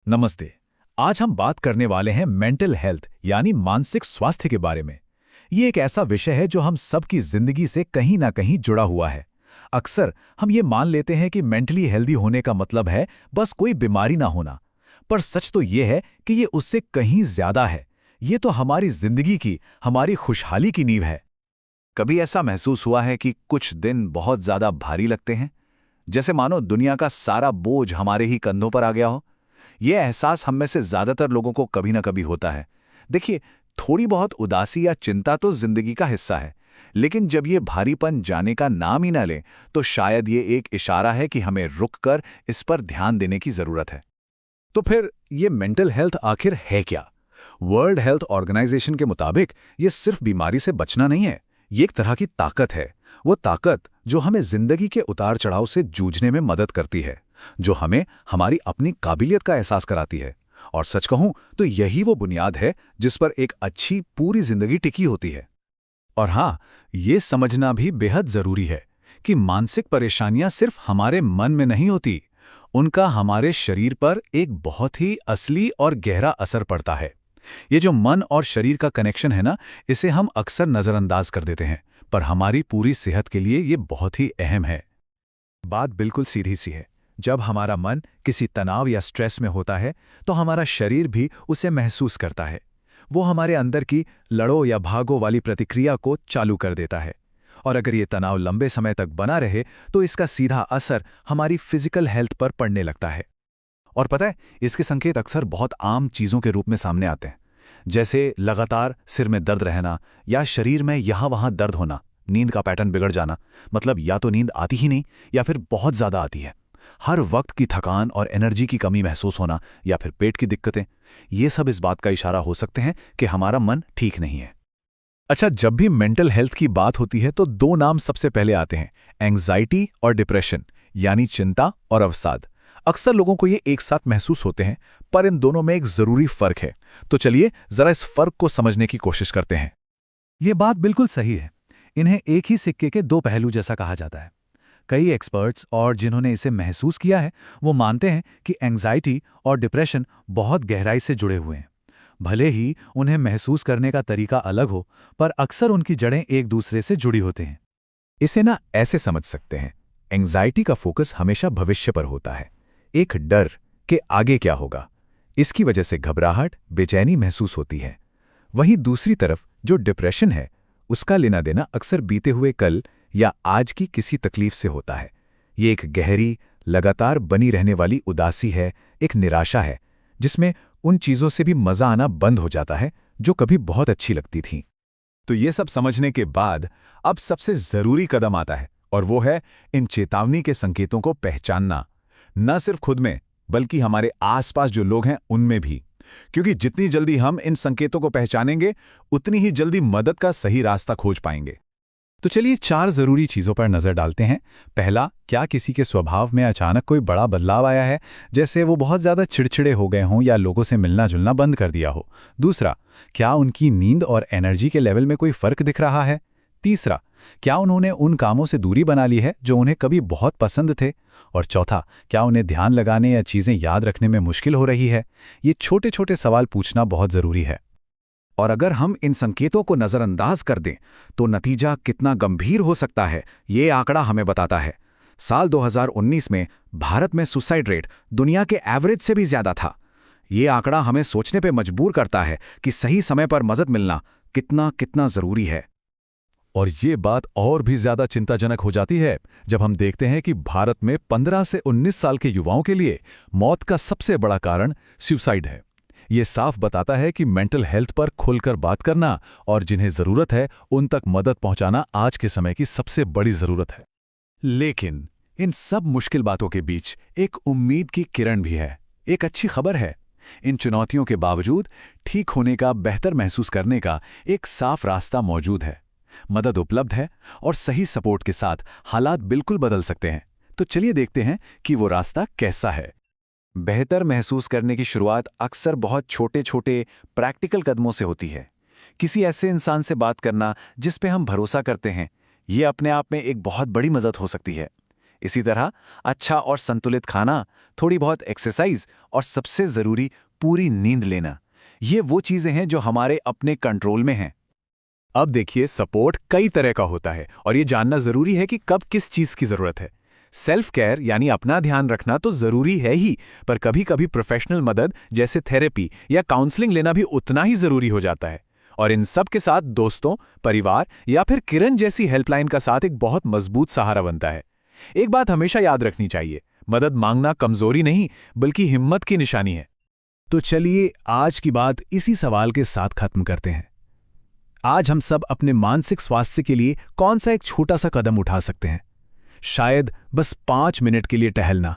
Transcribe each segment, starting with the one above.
नमस्ते। आज हम बात करने वाले हैं मेंटल हेल्थ यानी मानसिक स्वास्थ्य के बारे में। ये एक ऐसा विषय है जो हम सबकी जिंदगी से कहीं ना कहीं जुड़ा हुआ है। अक्सर हम ये मान लेते हैं कि मेंटली हेल्दी होने का मतलब है बस कोई बीमारी ना होना। पर सच तो ये है कि ये उससे कहीं ज्यादा है। ये तो हमारी जिंदगी की, हमारी खुशहाली की नींव है। कभी ऐसा महसूस हुआ है कि कुछ दिन बहुत ज्यादा भारी लगते हैं, जैसे मानो दुनिया का सारा बोझ हमारे ही कंधों पर आ गया हो? यह एहसास हम में से ज्यादातर लोगों को कभी ना कभी होता है। देखिए, थोड़ी बहुत उदासी या चिंता तो जिंदगी का हिस्सा है, लेकिन जब ये भारीपन जाने का नाम ही ना ले, तो शायद ये एक इशारा है कि हमें रुककर इस पर ध्यान देने की जरूरत है। तो फिर ये मेंटल हेल्थ आखिर है क्या? वर्ल्ड हेल्थ ऑर्गेनाइजेशन के मुताबिक ये सिर्फ बीमारी से बचना नहीं है, ये एक तरह की ताकत है। वो ताकत जो हमें जिंदगी के उतार चढ़ाव से जूझने में मदद करती है, जो हमें हमारी अपनी काबिलियत का एहसास कराती है। और सच कहूं तो यही वो बुनियाद है जिस पर एक अच्छी पूरी जिंदगी टिकी होती है। और हाँ, ये समझना भी बेहद जरूरी है कि मानसिक परेशानियां सिर्फ हमारे मन में नहीं होती, उनका हमारे शरीर पर एक बहुत ही असली और गहरा असर पड़ता है। ये जो मन और शरीर का कनेक्शन है ना, इसे हम अक्सर नजरअंदाज कर देते हैं, पर हमारी पूरी सेहत के लिए ये बहुत ही अहम है। बात बिल्कुल सीधी सी है। जब हमारा मन किसी तनाव या स्ट्रेस में होता है, तो हमारा शरीर भी उसे महसूस करता है। वो हमारे अंदर की लड़ो या भागो वाली प्रतिक्रिया को चालू कर देता है। और अगर ये तनाव लंबे समय तक बना रहे, तो इसका सीधा असर हमारी फिजिकल हेल्थ पर पड़ने लगता है। और पता है, इसके संकेत अक्सर बहुत आम चीज़ों के रूप में सामने आते हैं, जैसे लगातार सिर में दर्द रहना या शरीर में यहाँ वहाँ दर्द होना, नींद का पैटर्न बिगड़ जाना, मतलब या तो नींद आती ही नहीं या फिर बहुत ज़्यादा आती है, हर वक्त की थकान और एनर्जी की कमी महसूस होना, या फिर पेट की दिक्कतें। ये सब इस बात का इशारा हो सकते हैं कि हमारा मन ठीक नहीं है। अच्छा, जब भी मेंटल हेल्थ की बात होती है तो दो नाम सबसे पहले आते हैं, एंग्जाइटी और डिप्रेशन, यानी चिंता और अवसाद। अक्सर लोगों को ये एक साथ महसूस होते हैं, पर इन दोनों में एक जरूरी फर्क है। तो चलिए जरा इस फर्क को समझने की कोशिश करते हैं। ये बात बिल्कुल सही है। इन्हें एक ही सिक्के के दो पहलू जैसा कहा जाता है। कई एक्सपर्ट्स और जिन्होंने इसे महसूस किया है, वो मानते हैं कि एंग्जाइटी और डिप्रेशन बहुत गहराई से जुड़े हुए हैं। भले ही उन्हें महसूस करने का तरीका अलग हो, पर अक्सर उनकी जड़ें एक दूसरे से जुड़ी होती हैं। इसे ना ऐसे समझ सकते हैं, एंग्जाइटी का फोकस हमेशा भविष्य पर होता है, एक डर कि आगे क्या होगा। इसकी वजह से घबराहट, बेचैनी महसूस होती है। वहीं दूसरी तरफ जो डिप्रेशन है, उसका लेना देना अक्सर बीते हुए कल या आज की किसी तकलीफ से होता है। ये एक गहरी, लगातार बनी रहने वाली उदासी है, एक निराशा है, जिसमें उन चीज़ों से भी मज़ा आना बंद हो जाता है जो कभी बहुत अच्छी लगती थीं। तो ये सब समझने के बाद अब सबसे ज़रूरी कदम आता है, और वो है इन चेतावनी के संकेतों को पहचानना, न सिर्फ खुद में बल्कि हमारे आसपास जो लोग हैं उनमें भी। क्योंकि जितनी जल्दी हम इन संकेतों को पहचानेंगे, उतनी ही जल्दी मदद का सही रास्ता खोज पाएंगे। तो चलिए चार जरूरी चीजों पर नजर डालते हैं। पहला, क्या किसी के स्वभाव में अचानक कोई बड़ा बदलाव आया है, जैसे वो बहुत ज्यादा चिड़चिड़े हो गए हों या लोगों से मिलना जुलना बंद कर दिया हो। दूसरा, क्या उनकी नींद और एनर्जी के लेवल में कोई फर्क दिख रहा है। तीसरा, क्या उन्होंने उन कामों से दूरी बना ली है जो उन्हें कभी बहुत पसंद थे। और चौथा, क्या उन्हें ध्यान लगाने या चीजें याद रखने में मुश्किल हो रही है। ये छोटे छोटे सवाल पूछना बहुत जरूरी है। और अगर हम इन संकेतों को नजरअंदाज कर दें, तो नतीजा कितना गंभीर हो सकता है, ये आंकड़ा हमें बताता है। साल 2019 में भारत में सुसाइड रेट दुनिया के एवरेज से भी ज्यादा था। ये आंकड़ा हमें सोचने पे मजबूर करता है कि सही समय पर मदद मिलना कितना कितना जरूरी है। और ये बात और भी ज्यादा चिंताजनक हो जाती है जब हम देखते हैं कि भारत में 15 से 19 साल के युवाओं के लिए मौत का सबसे बड़ा कारण सुसाइड है। ये साफ बताता है कि मेंटल हेल्थ पर खुलकर बात करना और जिन्हें जरूरत है उन तक मदद पहुंचाना आज के समय की सबसे बड़ी जरूरत है। लेकिन इन सब मुश्किल बातों के बीच एक उम्मीद की किरण भी है, एक अच्छी खबर है। इन चुनौतियों के बावजूद ठीक होने का, बेहतर महसूस करने का एक साफ रास्ता मौजूद है। मदद उपलब्ध है और सही सपोर्ट के साथ हालात बिल्कुल बदल सकते हैं। तो चलिए देखते हैं कि वो रास्ता कैसा है। बेहतर महसूस करने की शुरुआत अक्सर बहुत छोटे छोटे प्रैक्टिकल कदमों से होती है। किसी ऐसे इंसान से बात करना जिस पे हम भरोसा करते हैं, ये अपने आप में एक बहुत बड़ी मदद हो सकती है। इसी तरह अच्छा और संतुलित खाना, थोड़ी बहुत एक्सरसाइज और सबसे ज़रूरी पूरी नींद लेना, ये वो चीज़ें हैं जो हमारे अपने कंट्रोल में हैं। अब देखिए, सपोर्ट कई तरह का होता है और ये जानना ज़रूरी है कि कब किस चीज़ की ज़रूरत है। सेल्फ केयर यानी अपना ध्यान रखना तो ज़रूरी है ही, पर कभी कभी प्रोफेशनल मदद जैसे थेरेपी या काउंसलिंग लेना भी उतना ही ज़रूरी हो जाता है। और इन सब के साथ दोस्तों, परिवार या फिर किरण जैसी हेल्पलाइन का साथ एक बहुत मजबूत सहारा बनता है। एक बात हमेशा याद रखनी चाहिए, मदद मांगना कमजोरी नहीं बल्कि हिम्मत की निशानी है। तो चलिए आज की बात इसी सवाल के साथ खत्म करते हैं। आज हम सब अपने मानसिक स्वास्थ्य के लिए कौन सा एक छोटा सा कदम उठा सकते हैं? शायद बस 5 मिनट के लिए टहलना,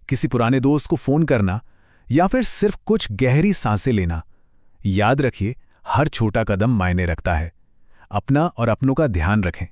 किसी पुराने दोस्त को फोन करना या फिर सिर्फ कुछ गहरी सांसें लेना। याद रखिए, हर छोटा कदम मायने रखता है। अपना और अपनों का ध्यान रखें।